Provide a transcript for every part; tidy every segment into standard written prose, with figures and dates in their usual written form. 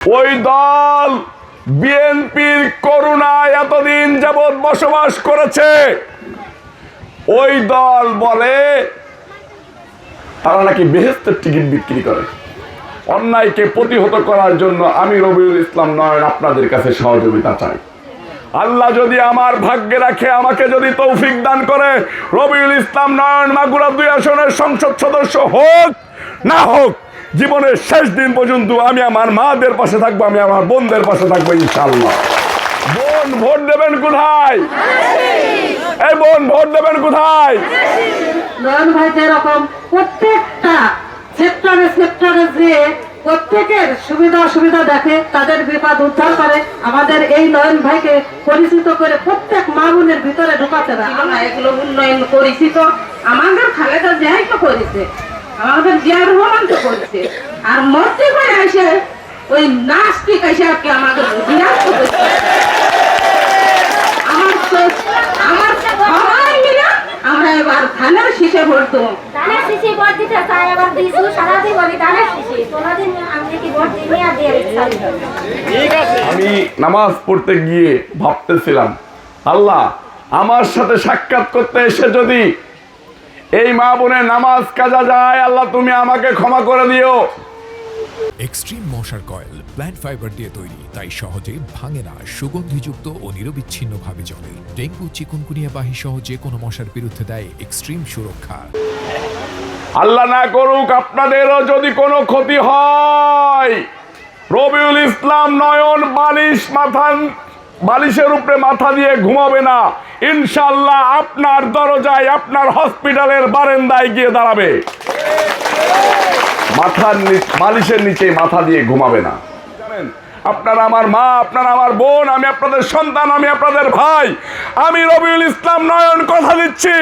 ওই দল বিএনপির করুণায় এতদিন যাবৎ বসবাস করেছে। ওই দল বলে তারা নাকি বেহেশতের টিকিট বিক্রি করে। অন্যায়কে প্রতিহত করার জন্য আমি রবিউল ইসলাম নয়ন আপনাদের কাছে সহযোগিতা চাই। আল্লাহ যদি আমার ভাগ্যে রাখে, আমাকে যদি তৌফিক দান করে, রবিউল ইসলাম নয়ন মাগুরা 2 আসনের সংসদ সদস্য হোক না হোক, জীবনের শেষ দিন পর্যন্ত আমি আমার মাদের পাশে থাকবো, আমি আমার বোনদের পাশে থাকবো ইনশাআল্লাহ। বোন ভোট দেবেন কোথায়? এই বোন ভোট দেবেন কোথায়? নয়ন ভাই যেরকম প্রত্যেকটা সেক্টরে যে প্রত্যেকের সুবিধা অসুবিধা দেখে, তাদের বিপদ উদ্ধার করে, আমাদের এই নয়ন ভাইকে পরিচিত করে প্রত্যেক মা বোনের ভিতরে ঢোকাতে না। আমরা এগুলো উন্নয়ন পরিচিত, আমাদের খালেদা জিয়াই তো করেছে, আমাদের জিয়া রহমান তো করেছে, আর মধ্যে করে এসে ওই নাস্তিক এসে আর কি আমাদের বিরাট করেছে। আমার সবাই মিলে আমরা এবার ধানের শীষে ভোট দেবো। ধানের শীষে ভোট দিতে চাই, আবার দিছু সারাদিন বলি ধানের শীষে, কোনদিন আমি কি ভোট দিই আর দিয়ে আমি নামাজ পড়তে গিয়ে ভাবতেছিলাম, আল্লাহ আমার সাথে সাক্ষাৎ করতে এসে যদি এই মা বোনের নামাজ কাজা যায়, আল্লাহ তুমি আমাকে ক্ষমা করে দিও। এক্সট্রিম মশার কয়েল প্ল্যান্ট ফাইবার দিয়ে তৈরি, তাই সহজে ভাঙে না, সুগন্ধিযুক্ত ও নিরবিচ্ছিন্নভাবে জ্বলে। ডেঙ্গু, চিকুনগুনিয়া বাহি সহ যে কোনো মশার বিরুদ্ধে দেয় এক্সট্রিম সুরক্ষা। আল্লাহ না করুক আপনাদেরও যদি কোনো ক্ষতি হয়, রবিউল ইসলাম নয়ন বালিশের উপরে মাথা দিয়ে ঘুমাবে না, ইনশাআল্লাহ আপনার দরজায়, আপনার হসপিটালের বারান্দায় গিয়ে দাঁড়াবে, বালিশের নিচে মাথা দিয়ে ঘুমাবে না। জানেন, আপনারা আমার মা, আপনারা আমার বোন, আমি আপনাদের সন্তান, আমি আপনাদের ভাই। আমি রবিউল ইসলাম নয়ন কথা দিচ্ছি,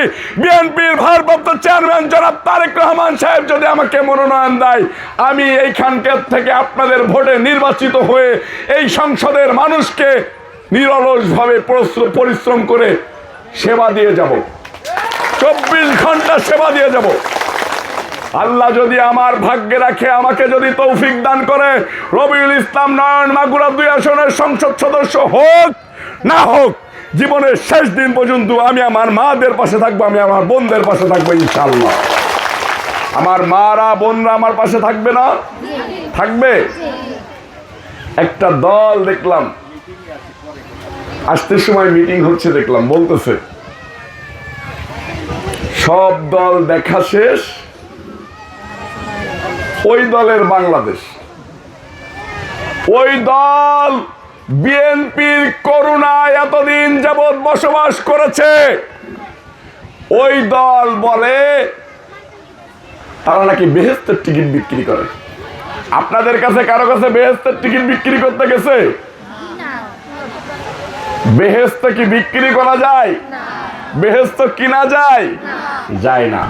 বিএনপির ভারপ্রাপ্ত চেয়ারম্যান জনাব তারেক রহমান সাহেব যদি আমাকে মনোনয়ন দেয়, আমি এইখানকার থেকে আপনাদের ভোটে নির্বাচিত হয়ে এই সংসদের মানুষকে নিরলসভাবে পরিশ্রম করে সেবা দিয়ে যাব, 24 ঘন্টা সেবা দিয়ে যাব। আল্লাহ যদি আমার ভাগ্যে রাখে, আমাকে যদি তৌফিক দান করে, রবিউল ইসলাম নয়ন মাগুরা 2 আসনের সংসদ সদস্য হোক না হোক, জীবনের শেষ দিন পর্যন্ত আমি আমার মাদের পাশে থাকবো, আমি আমার বোনদের পাশে থাকবো ইনশাআল্লাহ। আমার মারা বোনরা আমার পাশে থাকবে না? থাকবে। একটা দল দেখলাম আসতে সময় মিটিং হচ্ছে, দেখলাম বলতেছে সব দল দেখা শেষ, ওই দলের বাংলাদেশ। ওই দল বিএনপির করুণায় এতদিন যাবৎ বসবাস করেছে। ওই দল বলে তারা নাকি বেহেশতের টিকিট বিক্রি করে। আপনাদের কাছে কারো কাছে বেহেশতের টিকিট বিক্রি করতে গেছে? বেহেশত কি বিক্রি করা যায়? বেহেশত কিনা যায়? যায় না।